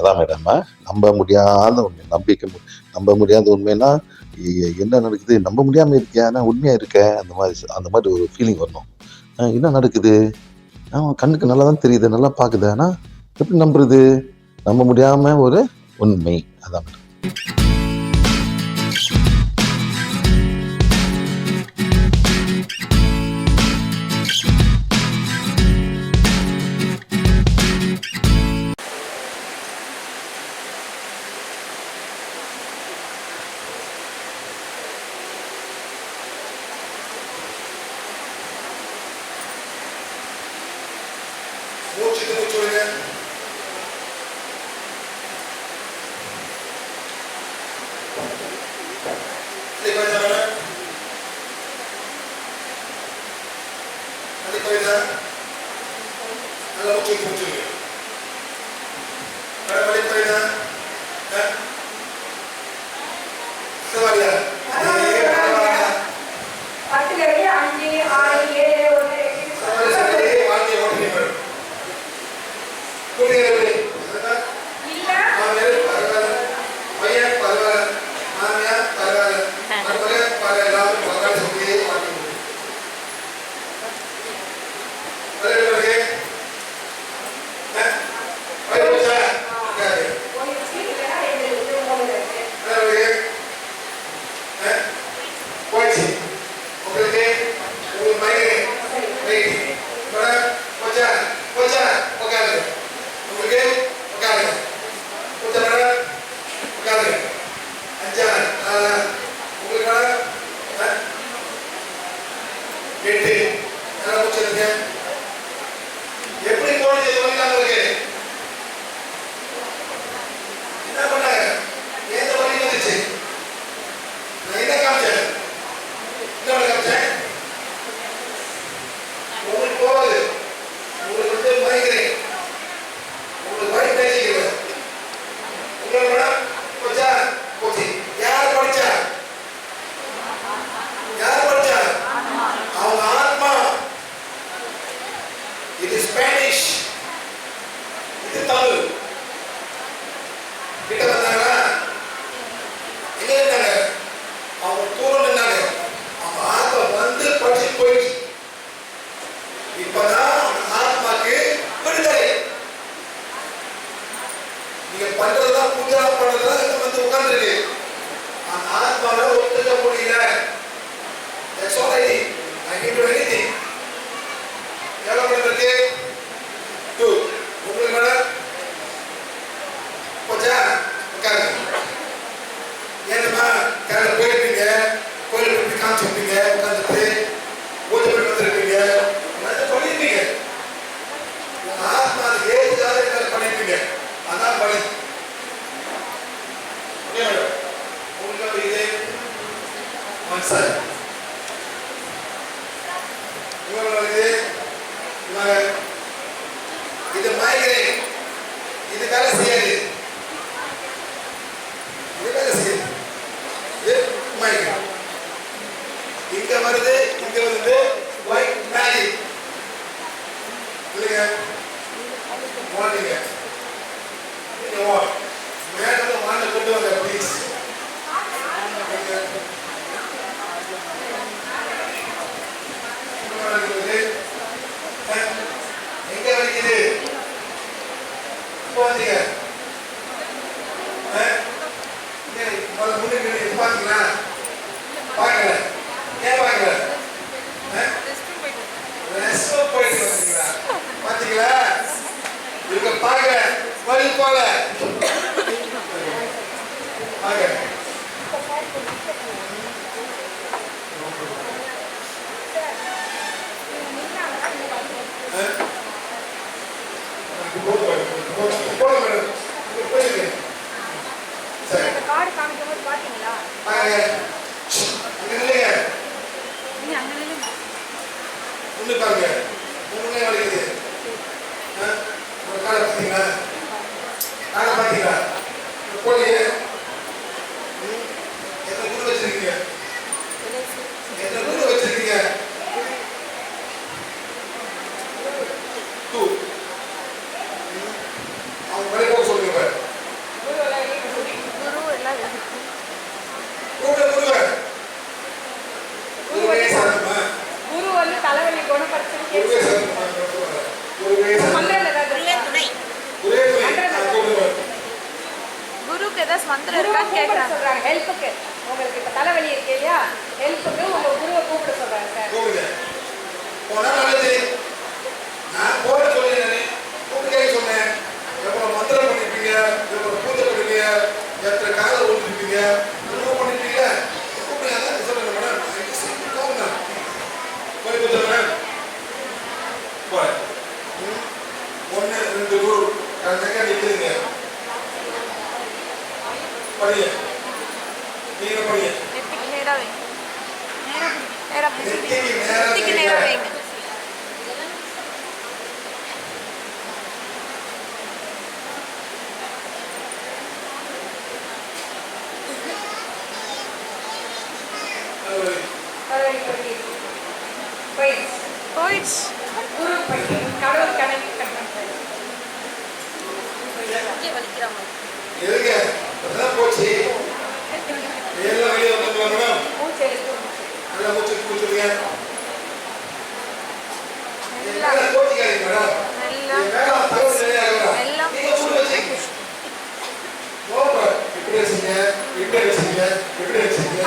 அதான் மேடம், நம்ப முடியாத உண்மை, நம்ப முடியாத உண்மைன்னா, என்ன நடக்குது? நம்ப முடியாம இருக்கியா? ஆனா உண்மையா இருக்க. அந்த மாதிரி ஒரு ஃபீலிங் வரணும். என்ன நடக்குது? கண்ணுக்கு நல்லா தான் தெரியுது, நல்லா பாக்குது. ஆனா எப்படி நம்புறது? நம்ப முடியாம ஒரு உண்மை. அதான் மேடம். மூச்சுக்கு மூச்சு விடுங்க. நல்லா மூச்சுக்கு மூச்சு விடுங்க. வலி குறையுதா? சவாலியா? எப்படி போனது உங்களுக்கு என்ன பண்ணாங்க? ஏன் வழி வந்துச்சு? நான் என்ன காமிச்சேன்? என்ன காமிச்சேன்? உங்களுக்கு போகுது, உங்களுக்கு வந்து மறைக்கிறேன், உங்களுக்கு வழி பேசிக்கிறேன். உங்களோட போச்சா? போச்சு. யார் படிச்சா? யார் படிச்சா? அவங்க ஆத்மா. இது ஸ்பானிஷ், இது தமிழ். கிட்ட வந்தாங்களா? எங்க இருந்தாங்க? அவங்க தூரம் இருந்தாங்க. அவங்க ஆத்மா வந்து படிச்சு போயிடுச்சு. இப்பதான் ஆத்மாக்கு விடுதலை. நீங்க பண்றதெல்லாம் பூஜா பண்றதெல்லாம் வந்து உட்கார்ந்துருக்கு. அந்த ஆத்மாவை ஒத்துக்க முடியல. That's all I need. I can do anything. எவ்வளவு பண்றது? 2. உங்களுக்கு மேடம் போச்சா? உட்காருங்க. ஏன்னா காலையில் போயிருப்பீங்க, கோயிலுக்கு போய் காமிச்சிருப்பீங்க, உட்காந்துட்டு பூஜை பண்ணி வந்துருப்பீங்க, பண்ணிருப்பீங்க. உங்க ஆத்மா அது ஏதுக்காக என்ன பண்ணிருப்பீங்க. அதான் பணி. உங்களுக்கு இது சார் இது மைக்ரேன். இது வேலை செய்யாது. இது வேலை செய்யாது. இது மைக்ரேன். இங்க வருது, இங்க வருது. ஒயிட் மேஜிக் இல்லைங்க. வாங்க நீங்க வா. மேடம் வாங்க கொண்டு வாங்க ப்ளீஸ். எங்க வலிக்குது? போந்தீங்க முன்னுக்கு பாத்தீங்களா? பார்க்கல. ஏன் பார்க்கல? கூப்பிட சொல்றாங்க ஹெல்ப்புக்கு. உங்களுக்கு இப்ப தலைவலி இருக்கு இல்லையா, ஹெல்ப்புக்கு உங்க குருவை கூப்பிட சொல்றாங்க சார். கூப்பிடுங்க. போனா நல்லது. நான் போட சொல்லிடுறேன். கூப்பிட்டே சொன்னேன். எவ்வளவு மந்திரம் பண்ணிருப்பீங்க, எவ்வளவு பூஜை பண்ணுவீங்க, எத்தனை காலை ஓட்டிருப்பீங்க, எவ்வளவு பண்ணிருப்பீங்க. கூப்பிடுங்க. அதான் சொல்லுங்க மேடம். போங்க. போய் பூஜை மேடம். போறேன். 1 2 குரு கரெக்டாக நிற்குதுங்க. படிங்க. நீங்க படிங்க. நெத்திக்கு நேரா வைங்க. நேரா நெத்திக்கு நேரா வைங்க. போயிடுச்சு. குரு பைக்கு கடவுள் கணக்கு கட்டுறாங்க. எதுங்க? அதான் போச்சு. எல்லாம் வெளியே வந்துங்களா மேடம்? மூச்சு எடுத்து நல்லா மூச்சு கொடுத்துருங்க. எல்லாம் போட்டிக்காதீங்க மேடம். மேடம் தகவல் சரியாகலாம். நீங்க மூணு வச்சுங்க. ஓப்ப இப்படி வச்சுங்க, இப்படி வச்சுங்க, இப்படி வச்சுங்க.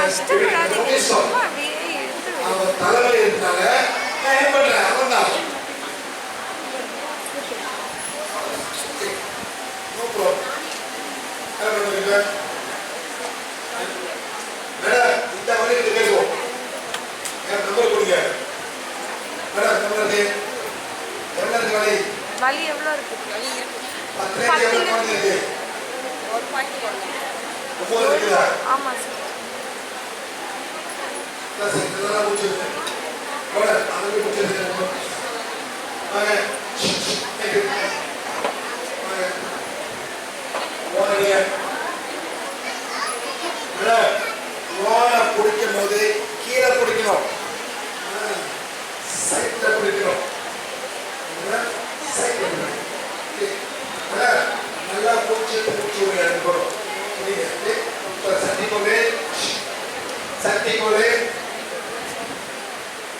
அவன் தலைவலி இருந்தாங்க. நான் என்ன பண்றேன்? அவன் தான். No problem. மேடம் இந்த வழி பேசுவோம். என் நம்பர் கொடுங்க. மேடம் நம்பருக்கு எவ்வளோ இருக்கு வழி? வலி எவ்வளோ இருக்கு? 10 இருக்கு. ஒரு பாயிண்ட் போடுங்க. 9 இருக்குதா? ஆமாம் சார். ப்ளஸ் இதெல்லாம் முடிச்சிருங்க. மேடம் அதுக்கு முடிச்சிருங்க. வாங்க. வாங்க. ஓடுங்க. மேடம் ஓனை பிடிக்கும் போது கீழே பிடிக்கணும். சைட்டில் பிடிக்கணும். சைட்டில் பிடிக்கணும். மேடம் நல்லா பிடிச்சி விடுங்க. போடும் சக்தி கோலே சக்தி கோலே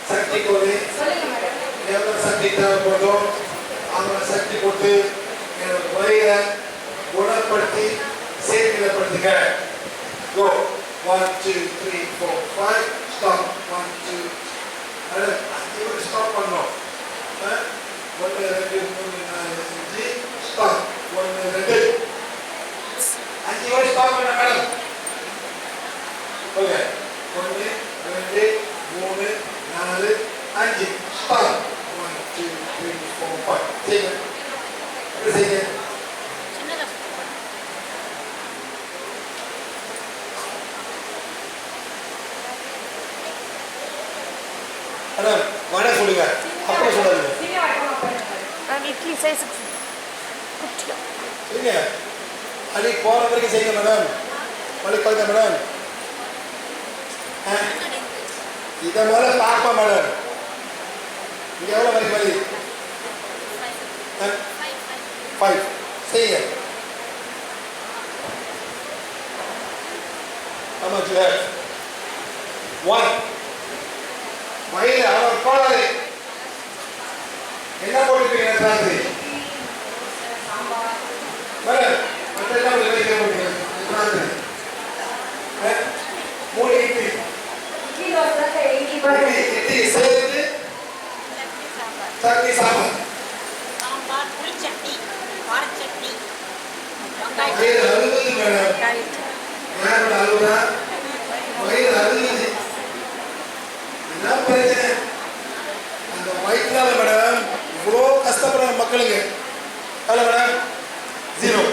சக்தி கோலே எவ்வளோ சக்தி தேவைப்படுதோ அவங்கள சக்தி கொடுத்து என்னோட முறையை குணப்படுத்தி செயல்படுத்துங்க. Go. 1 2 3 4 5 stop. 1 2 அஞ்சு ஸ்டாப் பண்ணோம். 1 2 3 4 5 ஸ்டாப். 1 2 அஞ்சு வரை ஸ்டாப் பண்ண மேடம். Okay 1 2 3 4 5 stop. 1 2 3 4 5 செய்யுங்க. எப்படி செய்யுங்க? மேடம் வடை சொல்லுங்க. அப்புறம் சொல்லாதீங்க. இட்லி சைஸுக்கு குட்டியா சரிங்க. அடி போகிற வரைக்கும் செய்யுங்க மேடம். வலி குறைக்க மேடம். இதை முதல்ல பார்ப்போம் மேடம். இங்கே எவ்வளோ வரைக்கும் வலி? 5 செய்யுங்க. ஆமாம் சார். 1 மயில அவன் போடாது. என்ன போட்டுருக்கீங்க ராத்திரி? மேடம் மற்றெல்லாம் வெளியே போட்டுருக்கீங்க ராத்திரி. 3 இட்லி இட்லி சேர்த்து சட்னி சாம்பார் வயிறு அழுகுது மேடம். ஏன் அழுகுதா? வயிறு அழுகுது. என்ன பிரச்சனை? அந்த வயிற்றுனால மேடம் இவ்வளோ கஷ்டப்படுற மக்களுங்க. அதில் மேடம் 0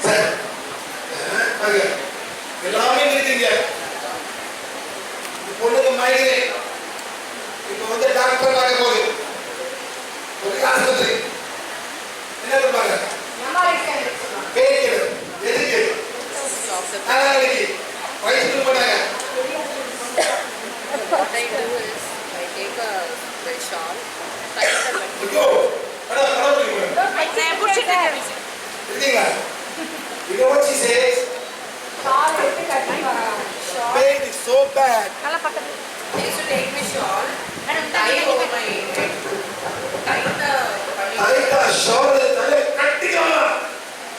சரி எல்லாமே இருக்கீங்க. பொண்ணுக்கு மைக்ரேன் இப்போ வந்து டாக்டர் பார்க்க போகுது. ஒரு ஆஸ்பத்திரி என்ன பண்ணுவாங்க? பேய்க்கிறது. எதுக்கு? வயிற்று போட்டாங்க. What I do is I take a the shawl, tie the button. ஐயோ அட பரவாயில்லை. இருக்கீங்களா? You know what she says? Pain is so bad. நல்லா பக்கத்துல I used to take my shawl and tie over my head. Tie the bunny. அரைக்கா shawl தலை கட்டிக்கலாம்.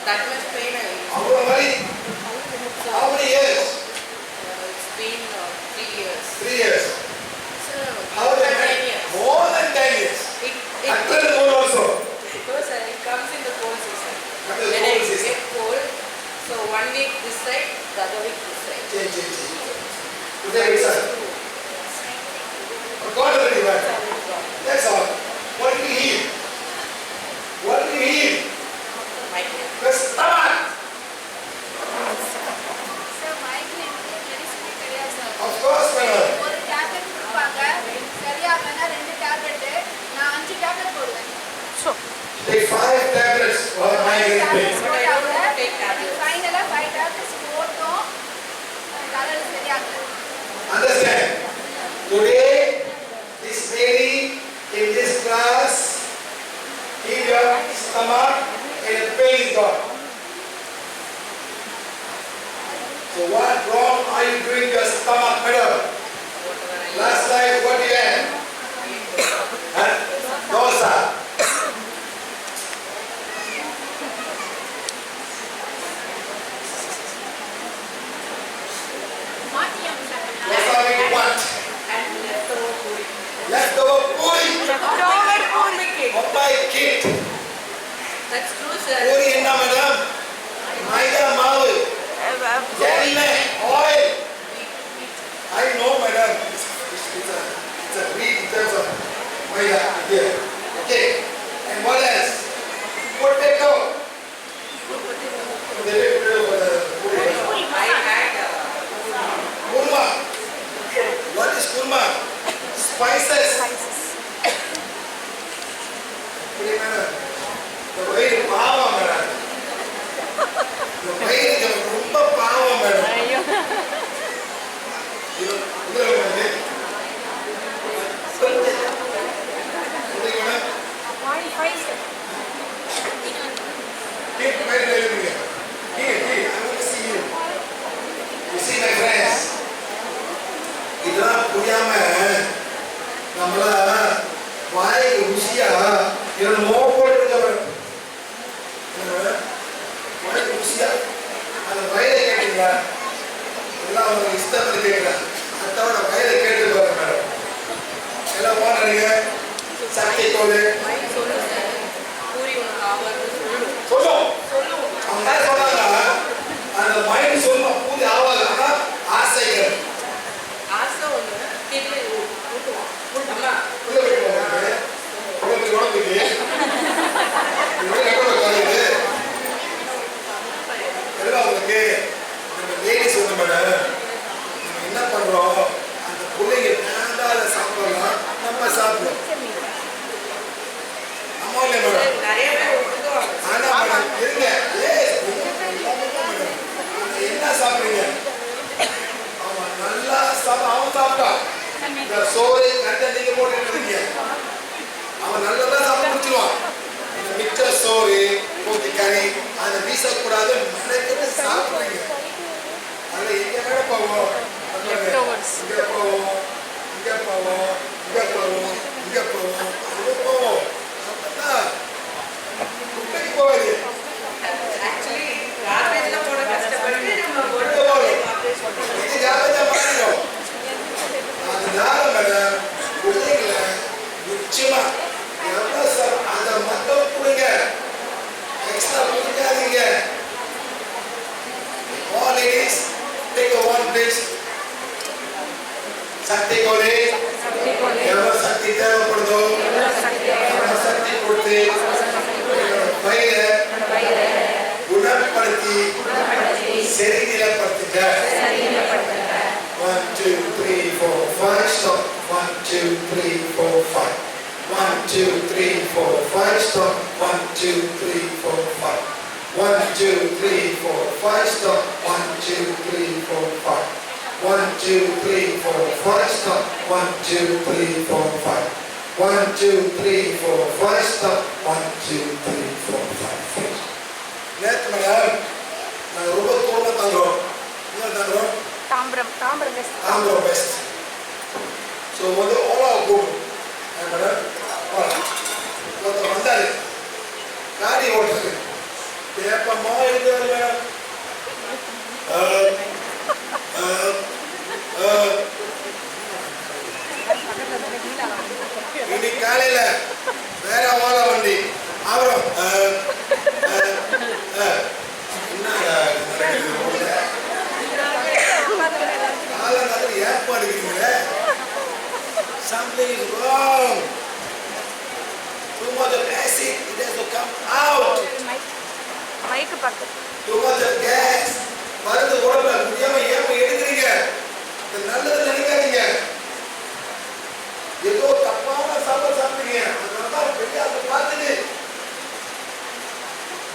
That much pain I used. அவ்வளோ வலி. அவரு 3 years. Sir, How more they than 10 met? years. More than 10 years. After the cold also. No, sir, it comes in the cold season. After the When cold it season. get cold, so 1 week this side, the other week this side. Change. Today we said, God already went. That's all. What do we heal? What do we heal? Migraine. The stomach. Sir migraine மெடிசனே கிடையாது sir. Of course, madam. ஒரு tablet கொடுப்பாங்க, சரியாகலைன்னா 2 tablet, நான் 5 tablet போடுவேன். Take 5 tablets for migraine pain. Tablets But I don't போட்டாங்க, want to take tablets. ஃபைனலா 5 tablets போட்டோம், தலைவலி சரியாகல. Understand? Today, this lady in this class, in your stomach, and the pain is gone. So what wrong are you doing to your stomach, madam? Last night, what you had? Huh? Dosa. மாட்டியம் sir. Dosa with what? And leftover puri. Leftover puri. Leftover puri cake. Of my kid. That's true, sir. Puri என்ன madam? மைதா மாவு. எண்ணெய், oil. I know, madam. It's a wheat in terms of maida here. Okay. And what else? Potato. They did potato for the puri. I had Kurma. What is kurma? Spices. Puri, madam. The வயிறு பாவம், madam. The வயிறு ரொம்ப பாவம், madam. இது வந்து Keep my telling me. Here, I want to see you. You see my friends. இதெல்லாம் புரியாம நம்மள வாய்க்கு ருசியா என்னமோ போட்டுருக்க வாய்க்கு ருசியா அந்த வயதை கேட்டீங்களா எல்லாம் அவங்க இஷ்டப்படி கேட்கிறேன் அதை தவிர வயதை கேட்டு பாருங்க மேடம் எல்லாம் போனீங்க சக்தி கோடு மைண்ட் சொல்லும் சார். பூரி உனக்கு ஆகாது சொல்லும். சொல்லும் அவங்க என்ன சொன்னாங்க அந்த மைண்ட் சொல்லும் பூரி ஆகாது ஆனா ஆசைகள் ஆசை ஒன்று கிட்னி ஊட்டுவோம். அம்மா உள்ள வைக்கிறவங்க உடம்புக்கு உடம்புக்கு இவ்வளவு எவ்வளவு குறையுது எல்லாம் உங்களுக்கு நம்ம லேடிஸ் வந்து மேடம் நம்ம என்ன பண்றோம் அந்த பிள்ளைங்க வேண்டாத சாப்பிடலாம் நம்ம சாப்பிடுவோம் ஆமா இல்லையா மேடம் நிறைய பேர் ஒத்துக்குவாங்க. ஆனா மேடம் இருங்க என்ன சாப்பிடுறீங்க அவன் நல்லா அவன் சாப்பிட்டான் இந்த சோறு கண்ட நீங்க போட்டு அவன் நல்லா சாப்பிட்டு முடிச்சிருவான் இந்த மிச்ச சோறு ஊத்தி கறி அதை வீசக்கூடாது மனைக்கிட்டு சாப்பிடுறீங்க அதுல எங்க மேல போவோம் இங்க போவோம் இங்க போவோம் இங்க போவோம் இங்க போவோம் அங்க போவோம் அப்பதான் குட்டைக்கு போவாது ஆக்சுவலி கார்பேஜ்ல போட கஷ்டப்பட்டு நம்ம போட்டு கார்பேஜ் போட்டோம். இது ஜாகிரதையா மாறிடும் அதனால மேடம் பிள்ளைங்களை நிச்சயமா எவ்வளவு சார் அதை மட்டும் கொடுங்க எக்ஸ்ட்ரா கொடுக்காதீங்க all ladies take a one please சக்தி கோலே எவ்வளவு சக்தி தேவைப்படுதோ எவ்வளவு சக்தி கொடுத்து வயிறை குணப்படுத்தி செறிநிலைப்படுத்துங்க 1 2 3 4 5 stop 1 2 3 4 5 1 2 3 4 5 stop 1 2 3 4 5 1 2 3 4 5 stop 1 2 3 4 5 1 2 3 4 5 stop 1 2 3 4 5 1 2 3 4 5 stop 1 2 3 4 5 நேத்து மேடம் நாங்கள் ரொம்ப தூரமாக தாங்குறோம் என்ன தாங்குறோம் தாம்பரம் வெஸ்ட். தாங்குறோம் பெஸ்ட் ஸோ வந்து ஓலா கூடும் மேடம் ஒருத்தர் வந்தார் காடி ஓட்டுறது ஏப்பமா இருக்கிறாரு madam something is wrong. Too much of acid, it has to come out. மைக்கு பக்கத்து Too much of gas. மருந்து உடம்புல முடியாம ஏன் எடுக்கிறீங்க? இது நல்லது நினைக்காதீங்க. ஏதோ தப்பான சாப்பாடு சாப்பிட்டீங்க. அதனால பெரிய அதை பார்த்துட்டு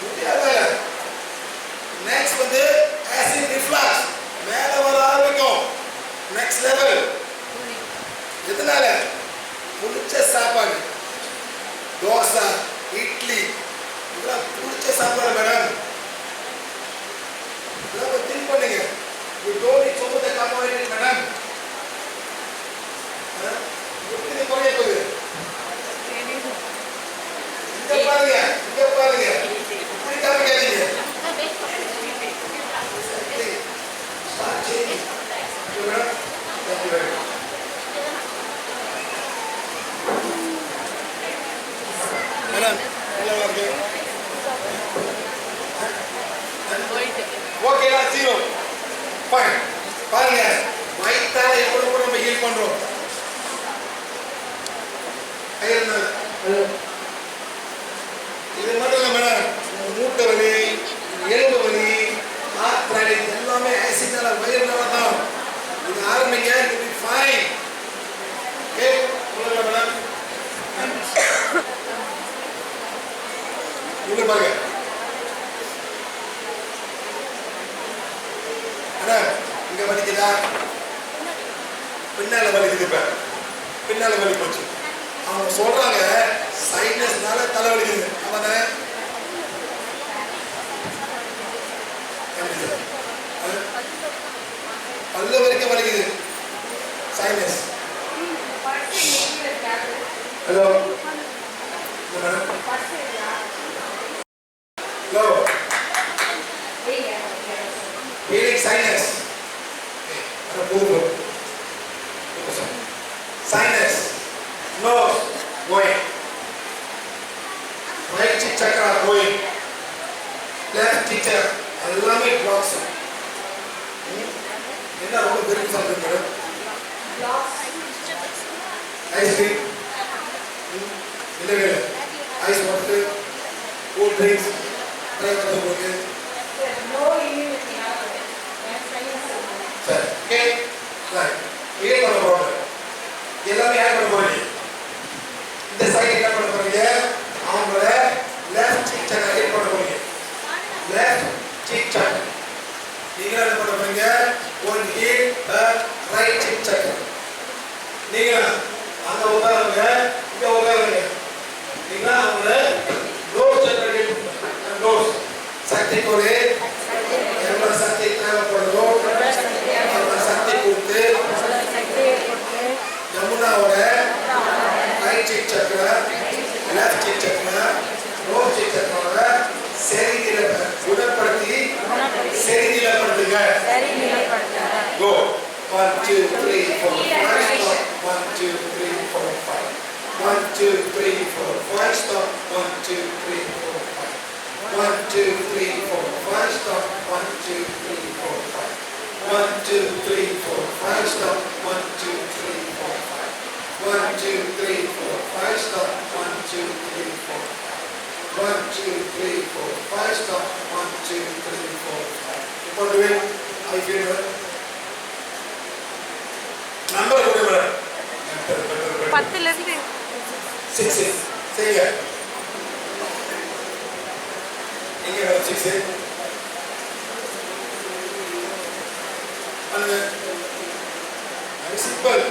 முடியாத. நெக்ஸ்ட் வந்து ஆசிட் ரிஃப்ளக்ஸ் மேல வர ஆரம்பிக்கும். Next level. எதனால? புளிச்ச சாப்பாடு, தோசை, இட்லி, இதெல்லாம் புளிச்ச சாப்பாடு மேடம். இதெல்லாம் திங்க் பண்ணுங்க. You don't eat so much carbohydrate, madam. எப்படி குறைய போகுது? இங்க பாருங்க, இப்படி காமிக்காதீங்க. Start changing. Okay, madam? Thank you very much. Madam, hello, okay. Okay, நான் zero. Fine. பாருங்க, வயித்தால எவ்வளவு நம்ம ஹீல் பண்றோம். இது மட்டும் இல்ல மேடம், மூட்டை வலி, எலும்பு வலி, ஆர்த்ரைட்டிஸ் எல்லாமே ஆசிட்னால வயிறுனால தான். இது ஆரம்பிங்க, you will be fine. Okay, சொல்லுங்க மேடம். இங்க பாருங்க. மேடம், இங்க வலிக்குதா? பின்னால வலிக்குது. இப்ப பின்னால வலி போச்சு. அவங்க சொல்றாங்க சைனஸ்னால தலை வலிக்குது. ஆமாங்க, பல்லு வரைக்கும் வலிக்குது. Sinus. Hello madam. Hello, hearing sinus. Sinus, nose going, right chakra going, left chakra, எல்லாமே blocks. என்ன ரொம்ப விரும்பி சாப்பிடுங்க மேடம்? ஐஸ்கிரீம், இல்லை ஐஸ் வாட்டர், கூல் ட்ரிங்க்ஸ், போட்டு சரி. Okay, right. இதே பண்ண போறோம். எல்லாமே ஆட் பண்ண போறீங்க. இந்த சைடு என்ன பண்ண போறீங்க? அவங்களோட லெஃப்ட் சீக் சக்கரை ஆட் பண்ண போறீங்க. லெஃப்ட் சீக் சக்கரை. நீங்க என்ன பண்ண போறீங்க? ஒன் ஹீட் ரைட் சீக் சக்கரை. நீங்க அந்த உதாரணங்க, இங்க உதாரணங்க. நீங்க அவங்கள டோஸ் சக்கரை டோஸ் சக்தி கோரே எவ்வளவு சக்தி தேவைப்படுதோ அவ்வளவு சக்தி கொடுத்து யமுனாவோட ரைட் சீக் சக்கரை, லெஃப்ட் சீக் சக்கரை, ரோட் சீக் சக்கரோட செரிதில குணப்படுத்தி செரிதிலப்படுத்துங்க. கோ 1 2 3 4 5 stop 1 2 3 4 5 1 2 3 4 5 stop 1 2 3 4 5 1 2 3 4 5 stop 1 2 3 4 5 1 2 3 4 5 stop 1 2 3 4 5 1 2 3 4 5 stop 1 2 3 4 5 1 2 3 4 5 stop 1 2 3 4 5. இப்போ do it. I feel it. Number கொடுங்க. 10 ல இருந்து 6 செய்யுங்க. இங்க 6 பண்ணுங்க. அது சிம்பிள்.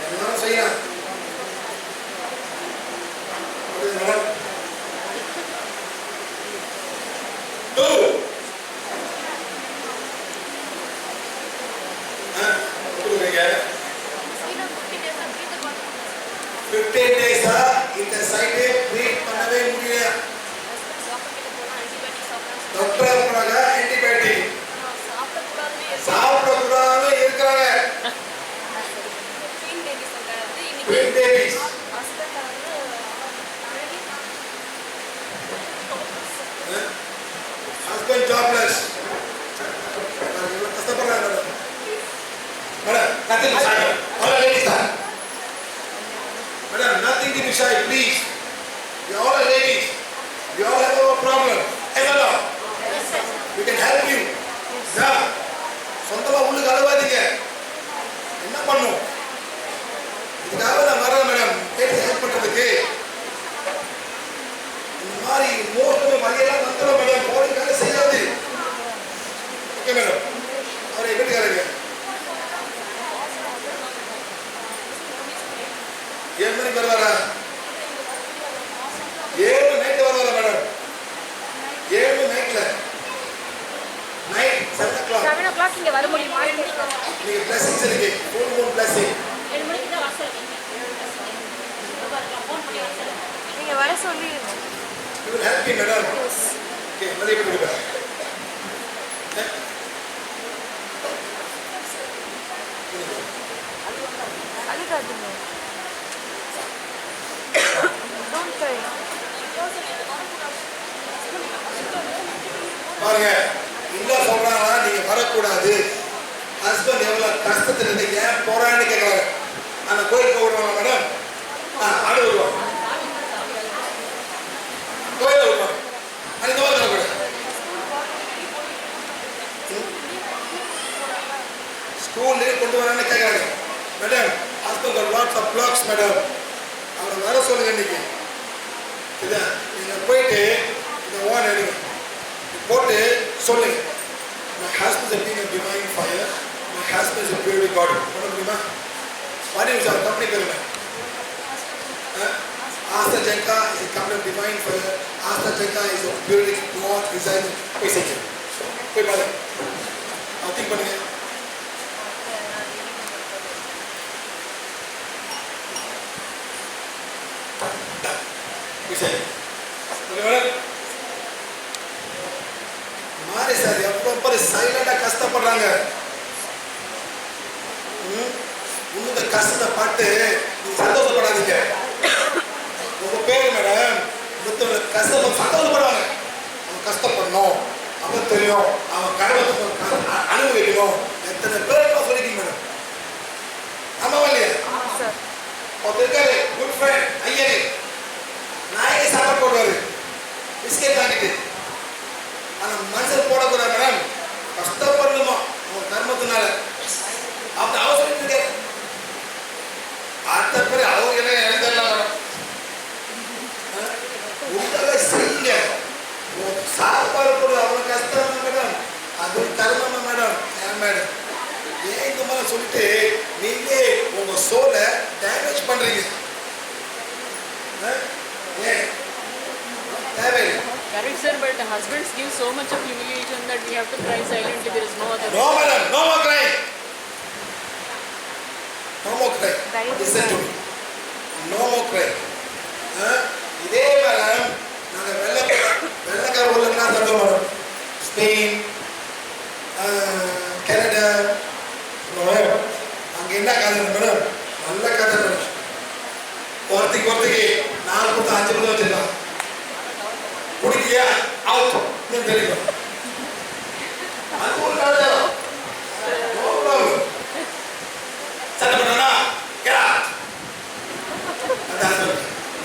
எல்லாரும் செய்யலாம். ஒரு நம்பர் 2 கொடுங்க. 15 days இந்த சைடே ப்ரீத் பண்ணவே முடியல. டாக்டர் போறாங்க ஆன்டிபயோட்டிக் சாப்பிடக்கூடாது இருக்கிறாங்க. Twin babies husband jobless. கஷ்டப்படுறாங்க மேடம். கத்திரி சாப்பிட அவ்வளோ லேடிஸ் தான் மணிக்கு வருவாரா? 7 நைட்டு வருவாரா மேடம்? 7 நைட்ல நைட் 7 o'clock 7 o'clock இங்க வர முடியுமா? நீங்க blessings இருக்கு. full moon blessing. நீங்க வர சொல்லி You will help me madam. Okay, மதிய கொடுங்க. அழுகாதீங்க. Don't cry. பாருங்க இல்ல சொல்றாங்களா நீங்க வரக்கூடாது. ஹஸ்பண்ட் எவ்வளவு கஷ்டத்துல இருந்தீங்க போறான்னு கேட்கறாங்க. அந்த கோயிலுக்கு விடுவாங்க மேடம். ஆடு விடுவாங்க. கோயில விடுவாங்க. அந்த மாதிரி கூட ஸ்கூல்ல கொண்டு வரான்னு கேட்கறாங்க. Madam husband lots of blocks madam. அவரை வர சொல்லுங்க இன்னைக்கு. இதை நீங்க போயிட்டு இந்த ஓன் எடுங்க போட்டு சொல்லுங்க. My husband is being a divine fire. My husband is a pure God. பண்ண முடியுமா? வாடி சார் கம்பெனி பேருங்க. Asta Janka is a company of divine fire. Asta Janka is a pure God design. போய் செய்யுங்க. போய் பாருங்க. திங்க் பண்ணுங்க. போய் செய்யுங்க. மாறி சார் எப்போ சைலண்டா கஷ்டப்படுறாங்க. இந்த கஷ்டத்தை பார்த்து நீங்க சந்தோஷப்படாதீங்க. உங்க பேரு மேடம் கஷ்டம் சந்தோஷப்படுவாங்க. அவன் கஷ்டப்படணும் அவன் தெரியும் அவன் கடவுளை அனுபவிக்கணும். எத்தனை பேர் சொல்லிக்கீங்க மேடம்? ஆமாவா இல்லையா? ஒருத்தர் இருக்காரு குட் ஃப்ரெண்ட் ஐயரு நாயகை சாப்பாடு போடுவாரு பிஸ்கெட் வாங்கிட்டு. ஆனா மனுஷன் போடக்கூடாது மேடம். கஷ்டப்படணுமா அவன் கர்மத்தினால அப்படி அவசரம் கிடையாது. அடுத்த பேர் அவங்க என்ன எழுதலாம் மேடம். உங்களை செய்யுங்க. சாப்பாடு போடுறது அவ்வளவு கஷ்டம் மேடம். அது ஒரு கர்மமா மேடம். ஏன் மேடம் ஏன் இந்த மாதிரி சொல்லிட்டு நீங்க உங்க சோலை டேமேஜ் பண்றீங்க. ஏன் தேவையில்லை. Correct, sir, but the husbands give so much of humiliation that we have to cry silently. There is no other. No, madam. No more crying. No more crying. Listen to me. No more crying. இதே madam நாங்கள் வெள்ளக்கார ஊர்லாம் தந்தோம் madam. Spain Canada அங்கே என்ன கதை madam? நல்ல கதை மேடம். ஒருத்திக்கு 4 கொடுத்து 5 கொடுத்து வச்சிருக்கான். குடிக்கியா அவுட் இன்னும் தெரியும். அது ஒரு கதை. சண்டை பண்ணா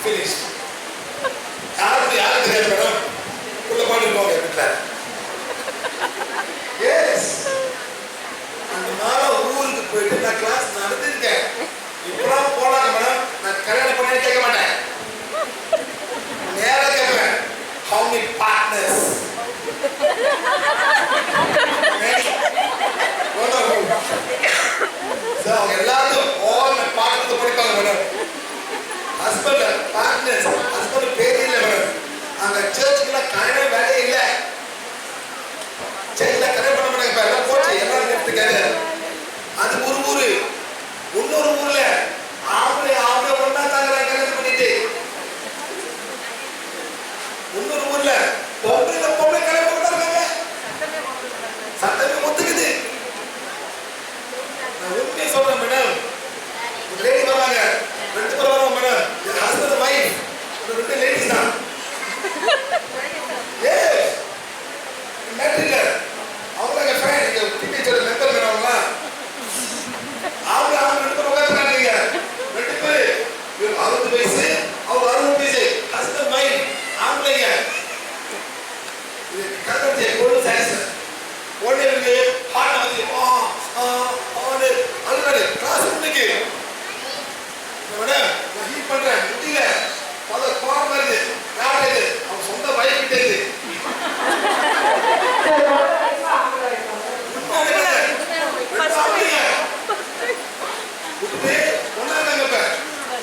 ஃபினிஷ். யாருக்கு தெரியாது மேடம்? உள்ள பாட்டு போங்க வீட்டில். எஸ் அந்த மாதிரி ஊருக்கு போயிட்டு நான் கிளாஸ் நடத்திருக்கேன். இப்பெல்லாம் போனாங்க மேடம். நான் கல்யாணம் பண்ணி கேட்க மாட்டேன். நேராக கேட்பேன். How many partners? Many. So, எல்லாரும்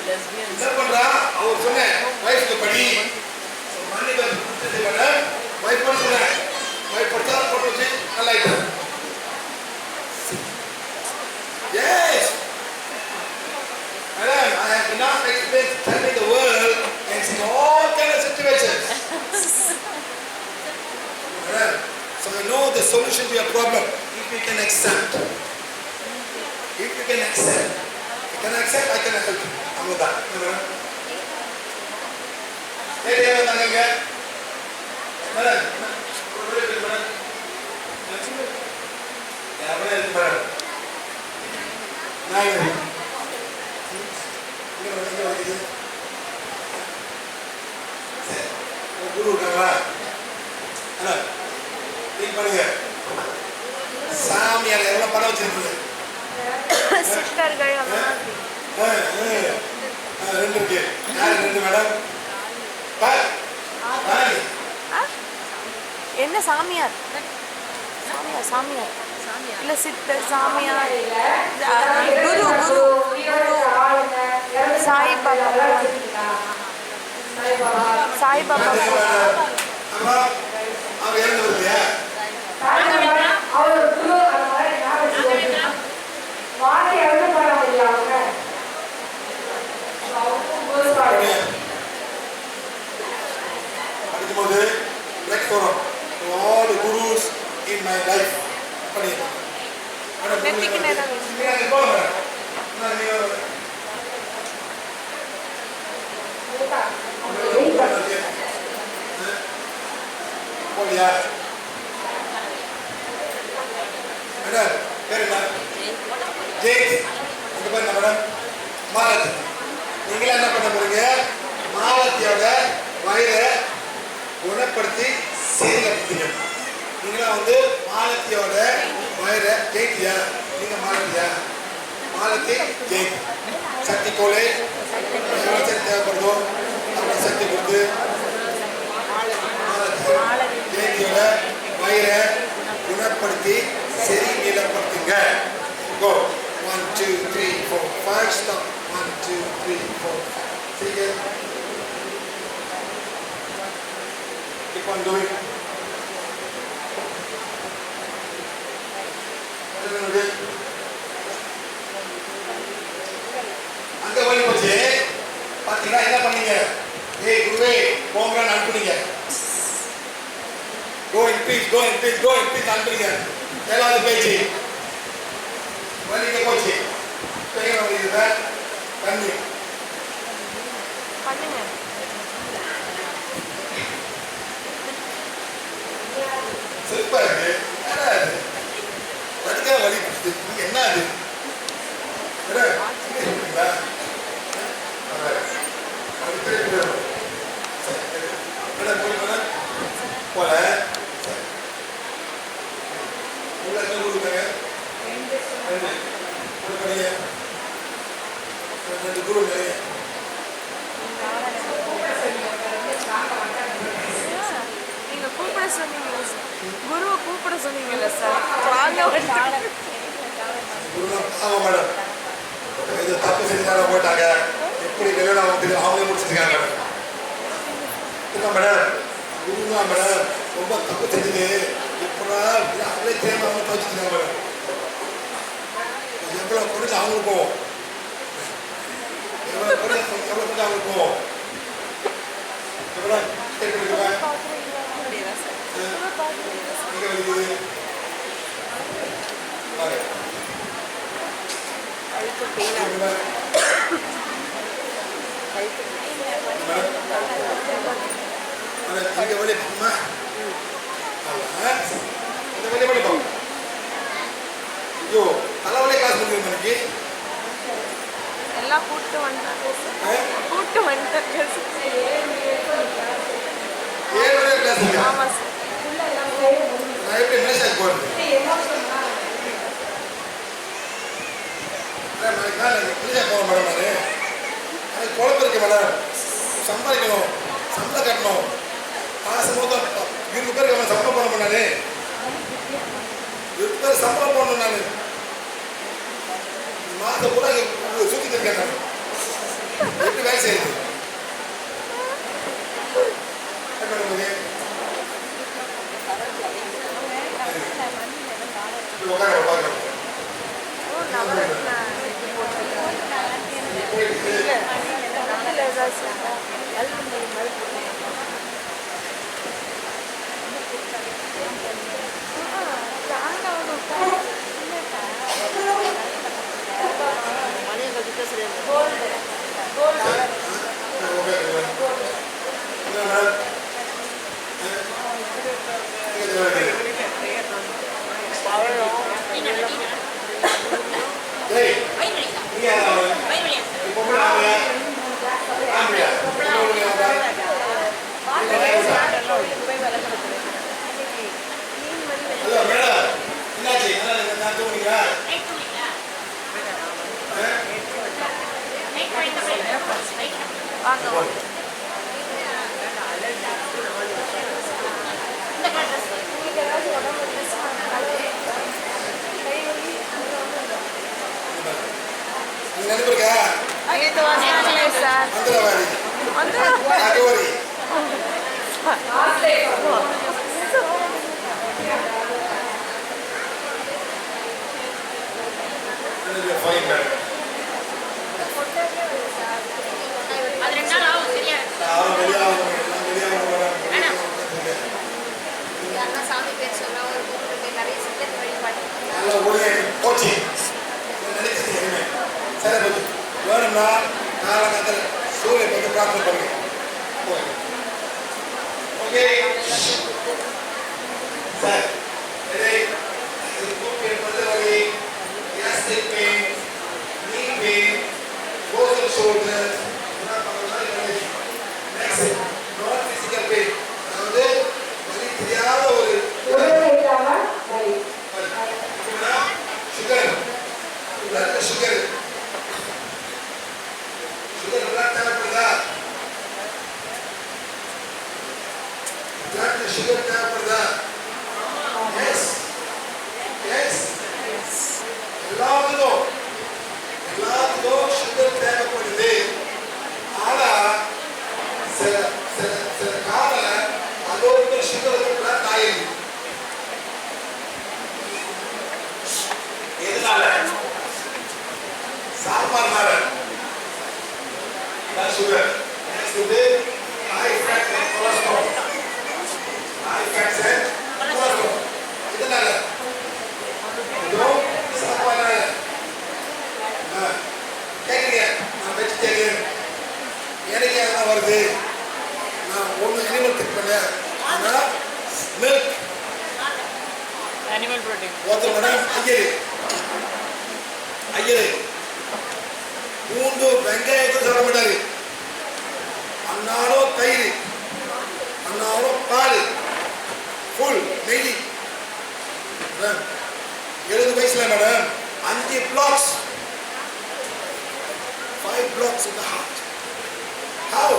lesbians. என்ன பண்றா அவர் சொன்னேன் வைஃப்க்கு படி மணி வந்து கொடுத்தது மேடம் வைஃப் பண்ண சொன்னேன் வைஃப் படிச்சா போட்டு வச்சு நல்லா ஆயிட்டு yes madam I have enough experience telling the world and in all kind of situations madam so I know the solution to your problem if you can accept I can accept I can help you அவ்வளவுதான் madam ஏய் வந்தாங்க madam ஒரு வேளை madam யாரே இருக்கு madam நான் இங்க வந்து குரு இருக்காங்களா அண்ணா நீங்க பண்ணுங்க சாமியார் எவ்வளவு பணம் வச்சிருக்கீங்க சித்தர்கள் ரெண்டு இருக்கு யாரு ரெண்டு மேடம் என்ன சாமியார் சாமியார் சாமியார் இல்ல சித்தர் சாமியார் குரு குரு சாய்பாபா சாய்பாபா அம்மா அவங்க இறந்து வருது அவர் குரு வாழை எழுத போற முடியும் அவங்க படிக்கும்போது பிளக் வரும் all the gurus in my life படிக்கிறேன் நெத்திக்கு நேரம் போலியா மேடம் பேர் என்ன ஜெய் உங்க பேர் என்ன மேடம் மாலதி நீங்களே என்ன பண்ண போறீங்க மாலத்தியோட வயிறை குணப்படுத்தி சீர்கப்படுத்தீங்க நீங்களா வந்து மாலத்தியோட வயிறை ஜெயித்தியா நீங்க மாலத்தியா மாலத்தி ஜெய் சக்தி கோலை எவ்வளோ சக்தி தேவைப்படுதோ அவ்வளோ சக்தி கொடுத்து மாலத்தி ஜெயந்தியோட வயிறை குணப்படுத்தி சரி நிலப்படுத்துங்க கோ 1 2 3 4 5 stop 1 2 3 4 ठीक है keep on doing அந்த வழி போச்சு பாத்தீங்களா என்ன பண்ணீங்க ஏய் குருவே போங்கன்னு அனுப்புனீங்க go in peace அனுப்புனீங்க ஏழாவது பேச்சு வலிக்க போச்சு பெரிய வலிக்குதா தண்ணி பண்ணுங்க சிறப்பா இருக்கு என்னடா இது வலிக்க வலி நீங்க என்ன அது சொல்றீங்களா போல குரு நீங்க கூப்பிட சொன்னீங்களா குருவை கூப்பிட சொன்னீங்கல்ல சார் வாங்க ஆமா மேடம் இது தப்பு செஞ்சாங்க போட்டாங்க எப்படி கல்யாணம் அவங்களே முடிச்சிருக்காங்க மேடம் குருங்க மேடம் ரொம்ப தப்பு செஞ்சது இப்படா அவங்களே தேவை அவங்க துவச்சிருக்காங்க மேடம் எவ்வளவு குறைஞ்சு அவங்களுக்கு போவோம் எவ்வளவு குறைஞ்சு அவங்களுக்கு போவோம் எவ்வளோ எங்க வலிக்குது இங்க வலி போகுமா இந்த வலி வலி போகும் ஐயோ தலைவலி காசு பண்ணுங்க எனக்கு எல்லாம் கூட்டு வந்துட்டாங்க கூட்டு வந்துட்டாங்க 7 வரை கிளாஸ் இருக்கு ஆமா சார் நான் எப்படி மெசேஜ் போடுறது நான் போக மேடம் எனக்கு குழப்பம் இருக்கு மேடம் சம்பாதிக்கணும் சம்பளம் கட்டணும் காசு மொத்தம் 20 பேருக்கு சம்பளம் போடணும் நானு 20 பேர் சம்பளம் போடணும் நான் மாதம் கூட சுற்றிட்டு இருக்கேன் நான் கோல்டு கோல்டு போய் விலை கொடுக்குறேன் மீன் மணி ஹலோ மேடம் என்னாச்சு நான் தூங்குறீங்களா வாங்க உங்களுக்கு ஏதாவது உடம்பு கை வலி நீங்க நினைப்பிருக்கா இது வந்தாங்களே சார் மந்திரவாதி அகோரி ஃபைன் மேடம் அது 2 நாள் ஆகும் சரியா யாருன்னா சாமி பேர் சொன்னா ஒரு கூப்பிட்டு நிறைய சித்தர் வழிபாடு நல்லா ஒழுங்கு போச்சு நினைக்கிறது எதுவுமே சரி போச்சு வேணும்னா காலங்கத்தில் சூரியன் வந்து பிரார்த்தனை பண்ணுங்க ஓகே சார் கூப்பிட்டு மதுவலி கேஸ்ட்ரிக் பெயின் நீ பெயின் ஃபோர்ஸ் ஷோல்டர் நெக்ஸ்ட் நான் ஃபிசிக்கல் பெயின் அதாவது வலி தெரியாத ஒரு sugar blood sugar sugar blood தேவைப்படுதா பிளட் சுகர் தேவைப்படுதா எஸ் எஸ் எல்லாத்துக்கும் சுகர் தேவைப்படுது ஆனா சில சில சில கால அதோட சுகருக்கு பிளட் ஆயிடுது எதனால சாப்பாடுனால சுகர் நெக்ஸ்ட் வந்து high fat and cholesterol high fat and cholesterol இதனால இதோ சாப்பாடுனால கேட்குறீங்க நான் வெஜிடேரியன் எனக்கு அதெல்லாம் வருது நான் ஒன்று அனிமல் திக் பண்ணேன் ஆனால் மில்க் Animal protein. ஒருத்தர் மேடம் ஐயரு பூண்டு வெங்காயத்தை சாப்பிட மாட்டாரு அன்னாலும் தயிர் அன்னாலும் பால் ஃபுல் நெய் 70 வயசுல madam 5 blocks 5 blocks in the heart how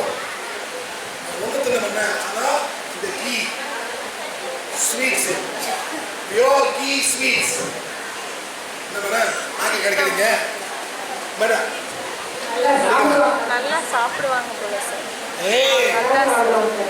ஒன்று தின்ன பண்ண ஆனால் இந்த ghee sweets pure ghee sweets என்ன மேடம் நாங்கள் கிடைக்கிறீங்க மேடம் நல்லா சாப்பிடுவாங்க போல சார் ஏய் நல்லா சாப்பிடுவாங்க